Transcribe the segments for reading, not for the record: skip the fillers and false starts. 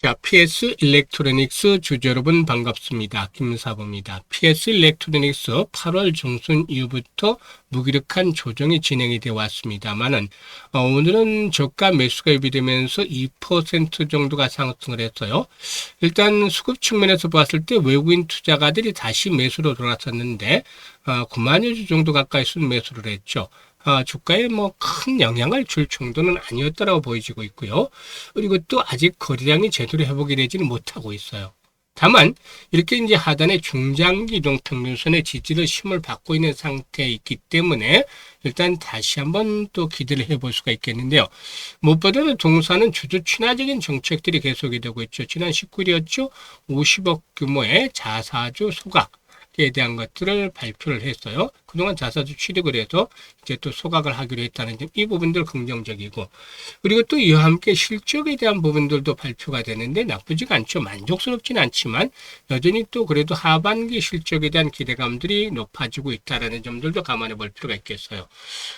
자, PS 일렉트로닉스 주주 여러분 반갑습니다. 김사부입니다. PS 일렉트로닉스 8월 중순 이후부터 무기력한 조정이 진행이 되어 왔습니다만은 오늘은 저가 매수가 유입되면서 2% 정도가 상승을 했어요. 일단 수급 측면에서 봤을 때 외국인 투자가들이 다시 매수로 돌아섰는데 9만여 주 정도 가까이 순매수를 했죠. 주가에 뭐 큰 영향을 줄 정도는 아니었다라고 보여지고 있고요. 그리고 또 아직 거래량이 제대로 회복이 되지는 못하고 있어요. 다만 이렇게 이제 하단의 중장기 이동 평균선의 지지를 힘을 받고 있는 상태에 있기 때문에 일단 다시 한번 또 기대를 해볼 수가 있겠는데요. 무엇보다도 동사는 주주 친화적인 정책들이 계속이 되고 있죠. 지난 19일이었죠. 50억 규모의 자사주 소각 에 대한 것들을 발표를 했어요. 그동안 자사주 취득을 해서 이제 또 소각을 하기로 했다는 점, 이 부분들 긍정적이고, 그리고 또 이와 함께 실적에 대한 부분들도 발표가 되는데 나쁘지가 않죠. 만족스럽지는 않지만 여전히 또 그래도 하반기 실적에 대한 기대감들이 높아지고 있다는 점들도 감안해 볼 필요가 있겠어요.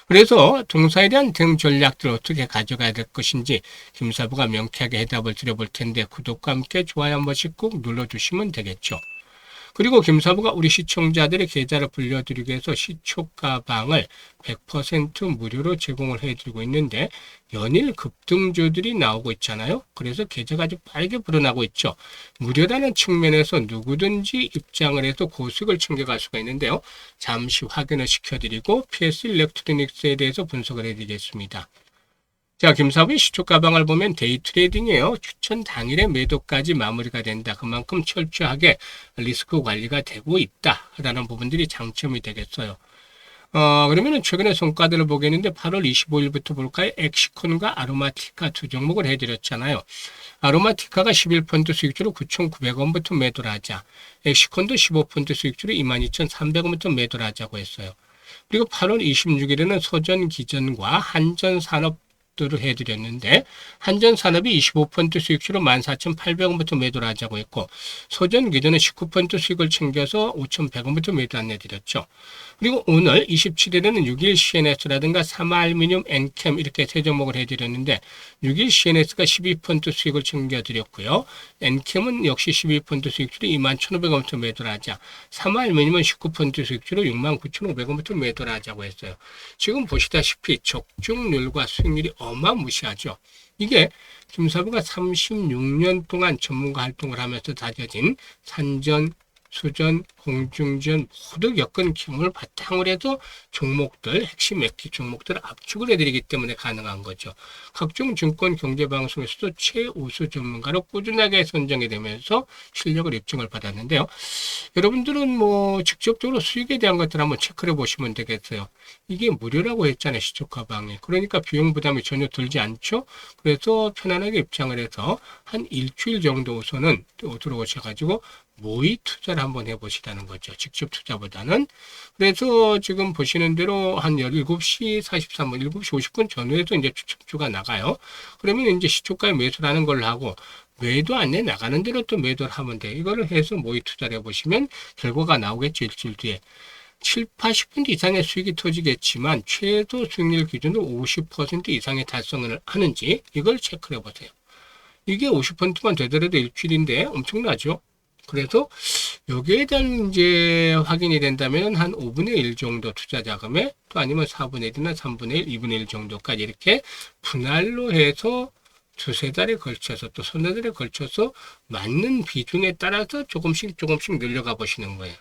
그래서 동사에 대한 대응 전략들을 어떻게 가져가야 될 것인지 김사부가 명쾌하게 해답을 드려볼 텐데 구독과 함께 좋아요 한 번씩 꼭 눌러주시면 되겠죠. 그리고 김사부가 우리 시청자들의 계좌를 불려드리기 위해서 시초가방을 100% 무료로 제공을 해드리고 있는데 연일 급등주들이 나오고 있잖아요. 그래서 계좌가 아주 빠르게 불어나고 있죠. 무료라는 측면에서 누구든지 입장을 해서 고수익을 챙겨갈 수가 있는데요. 잠시 확인을 시켜드리고 PS 일렉트로닉스에 대해서 분석을 해드리겠습니다. 자, 김사부의 시초 가방을 보면 데이 트레이딩이에요. 추천 당일에 매도까지 마무리가 된다. 그만큼 철저하게 리스크 관리가 되고 있다라는 부분들이 장점이 되겠어요. 그러면은 최근에 성과들을 보겠는데 8월 25일부터 볼까요? 엑시콘과 아로마티카 두 종목을 해드렸잖아요. 아로마티카가 11% 수익주로 9,900원부터 매도를 하자. 엑시콘도 15% 수익주로 22,300원부터 매도를 하자고 했어요. 그리고 8월 26일에는 소전기전과 한전산업 를 해드렸는데 한전산업이 25% 수익주로 14,800원부터 매도를 하자고 했고 소전기전은 19% 수익을 챙겨서 5,100원부터 매도 안내드렸죠. 그리고 오늘 27일에는 6일 CNS라든가 사마알루미늄, 엔캠 이렇게 세 종목을 해드렸는데 6일 CNS가 12% 수익을 챙겨드렸고요. 엔캠은 역시 12% 수익주로 21,500원부터 매도를 하자. 사마알루미늄은 19% 수익주로 69,500원부터 매도를 하자고 했어요. 지금 보시다시피 적중률과 수익률이 어마무시하죠. 이게 김사부가 36년 동안 전문가 활동을 하면서 다져진 산전, 수전, 공중전 모두 겪은 경험을 바탕으로 해서 종목들, 핵심 액기 종목들을 압축을 해드리기 때문에 가능한 거죠. 각종 증권 경제방송에서도 최우수 전문가로 꾸준하게 선정이 되면서 실력을 입증을 받았는데요. 여러분들은 뭐 직접적으로 수익에 대한 것들 한번 체크를 해보시면 되겠어요. 이게 무료라고 했잖아요. 시초가방에. 그러니까 비용 부담이 전혀 들지 않죠. 그래서 편안하게 입장을 해서 한 일주일 정도 우선은 들어오셔가지고 모의 투자를 한번 해보시라는 거죠. 직접 투자보다는. 그래서 지금 보시는 대로 한 17시 43분, 7시 50분 전후에서 이제 추천주가 나가요. 그러면 이제 시초가에 매수를 하는 걸로 하고, 매도 안내 나가는 대로 또 매도를 하면 돼요. 이거를 해서 모의 투자를 해보시면 결과가 나오겠죠. 일주일 뒤에. 7, 80% 이상의 수익이 터지겠지만 최소 수익률 기준으로 50% 이상의 달성을 하는지 이걸 체크를 해보세요. 이게 50%만 되더라도 일주일인데 엄청나죠. 그래서 여기에 대한 이제 확인이 된다면 한 5분의 1 정도 투자 자금에 또 아니면 4분의 1이나 3분의 1, 2분의 1 정도까지 이렇게 분할로 해서 두세 달에 걸쳐서 또 서너 달에 걸쳐서 맞는 비중에 따라서 조금씩 늘려가 보시는 거예요.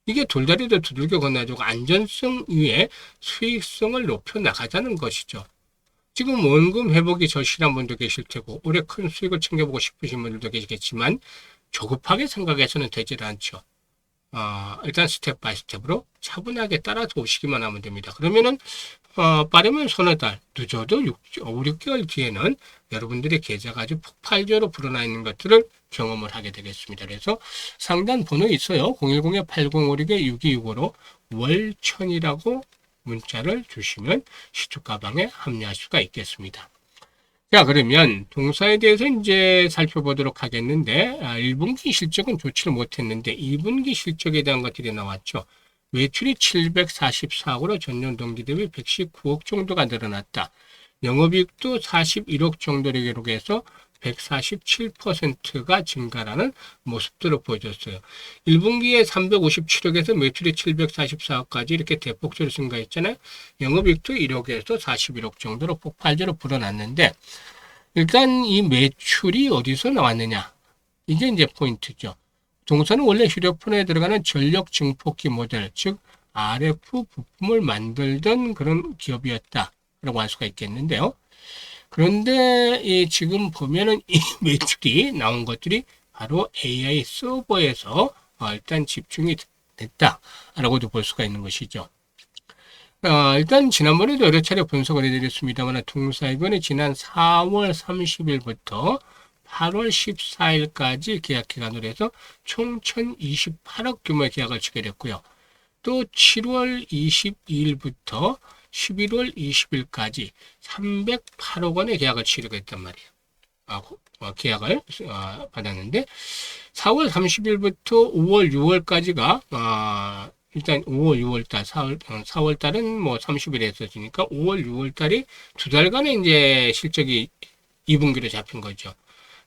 이게 돌다리도 두들겨 건너주고 안전성 위에 수익성을 높여 나가자는 것이죠. 지금 원금 회복이 절실한 분도 계실 테고 올해 큰 수익을 챙겨보고 싶으신 분들도 계시겠지만 조급하게 생각해서는 되질 않죠. 일단 스텝 바이 스텝으로 차분하게 따라서 오시기만 하면 됩니다. 그러면은 빠르면 서너 달, 늦어도 5, 6개월 뒤에는 여러분들의 계좌가 아주 폭발적으로 불어나 있는 것들을 경험을 하게 되겠습니다. 그래서 상단 번호 있어요. 010-8056-6265로 월천이라고 문자를 주시면 시초가방에 합류할 수가 있겠습니다. 자, 그러면 동사에 대해서 이제 살펴보도록 하겠는데, 1분기 실적은 좋지를 못했는데, 2분기 실적에 대한 것들이 나왔죠. 매출이 744억으로 전년 동기 대비 119억 정도가 늘어났다. 영업이익도 41억 정도를 기록해서 147%가 증가라는 모습들을 보여줬어요. 1분기에 357억에서 매출이 744억까지 이렇게 대폭적으로 증가했잖아요. 영업이익도 1억에서 41억 정도로 폭발적으로 불어났는데, 일단 이 매출이 어디서 나왔느냐? 이게 이제 포인트죠. 동사는 원래 휴대폰에 들어가는 전력 증폭기 모델, 즉 RF 부품을 만들던 그런 기업이었다라고 할 수가 있겠는데요. 그런데 지금 보면은 이 매출이 나온 것들이 바로 AI 서버에서 일단 집중이 됐다라고도 볼 수가 있는 것이죠. 일단 지난번에도 여러 차례 분석을 해드렸습니다만 동사이번이 지난 4월 30일부터 8월 14일까지 계약 기간으로 해서 총 1028억 규모의 계약을 체결했고요. 또 7월 22일부터 11월 20일까지 308억 원의 계약을 체결했단 말이에요. 계약을 받았는데 4월 30일부터 5월 6월까지가 일단 5월, 6월달, 4월달은 뭐 30일에 했었으니까 5월, 6월달이 두 달간의 이제 실적이 2분기로 잡힌 거죠.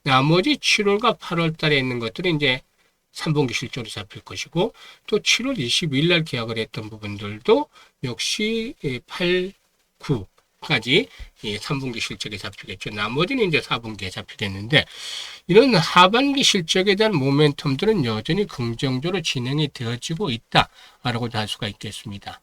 나머지 7월과 8월달에 있는 것들은 이제 3분기 실적으로 잡힐 것이고 또 7월 22일 날 계약을 했던 부분들도 역시 8, 9까지 3분기 실적에 잡히겠죠. 나머지는 이제 4분기에 잡히겠는데 이런 하반기 실적에 대한 모멘텀들은 여전히 긍정적으로 진행이 되어지고 있다라고도 할 수가 있겠습니다.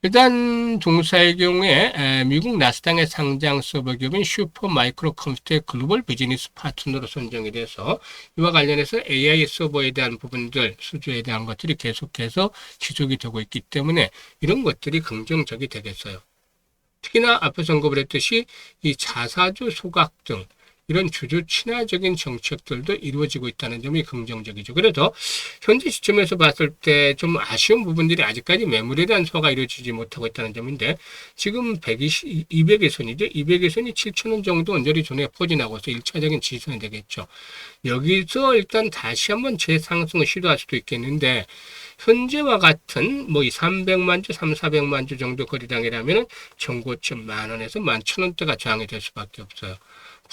일단 동사의 경우에 미국 나스닥의 상장 서버 기업인 슈퍼마이크로 컴퓨터의 글로벌 비즈니스 파트너로 선정이 돼서 이와 관련해서 AI 서버에 대한 부분들, 수주에 대한 것들이 계속해서 지속이 되고 있기 때문에 이런 것들이 긍정적이 되겠어요. 특히나 앞에서 언급을 했듯이 이 자사주 소각 등 이런 주주 친화적인 정책들도 이루어지고 있다는 점이 긍정적이죠. 그래서 현재 시점에서 봤을 때 좀 아쉬운 부분들이 아직까지 매물에 대한 소화가 이루어지지 못하고 있다는 점인데 지금 200의 선이죠. 200의 선이 7,000원 정도 언저리 존에 포진하고서 1차적인 지지선이 되겠죠. 여기서 일단 다시 한번 재상승을 시도할 수도 있겠는데 현재와 같은 뭐 이 300만 주, 400만 주 정도 거래량이라면 정고점 10,000원에서 11,000원대가 저항이 될 수밖에 없어요.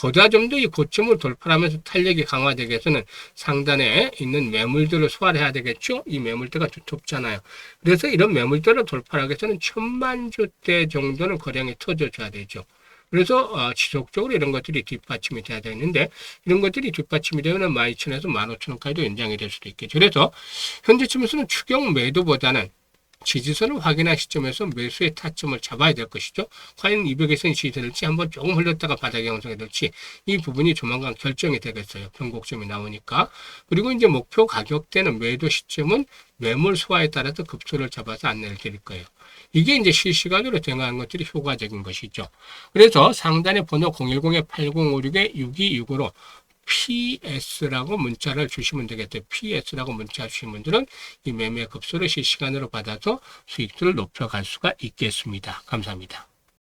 보다 좀 더 이 고점을 돌파하면서 탄력이 강화되기 위해서는 상단에 있는 매물들을 소화해야 되겠죠. 이 매물대가 두텁잖아요. 그래서 이런 매물대를 돌파하기 위해서는 1,000만 주대 정도는 거량이 터져줘야 되죠. 그래서 지속적으로 이런 것들이 뒷받침이 돼야 되는데 이런 것들이 뒷받침이 되면 12,000원에서 15,000원까지도 연장이 될 수도 있겠죠. 그래서 현재쯤에서는 추경 매도보다는 지지선을 확인한 시점에서 매수의 타점을 잡아야 될 것이죠. 과연 200에서는 지지될지 한번 조금 흘렸다가 바닥에 형성이 될지 이 부분이 조만간 결정이 되겠어요. 변곡점이 나오니까. 그리고 이제 목표 가격대는 매도 시점은 매물 소화에 따라서 급소를 잡아서 안내를 드릴 거예요. 이게 이제 실시간으로 대응하는 것들이 효과적인 것이죠. 그래서 상단의 번호 010-8056-6265로 PS라고 문자를 주시면 되겠죠. PS라고 문자 주신 분들은 이 매매 급소를 실시간으로 받아서 수익들을 높여갈 수가 있겠습니다. 감사합니다.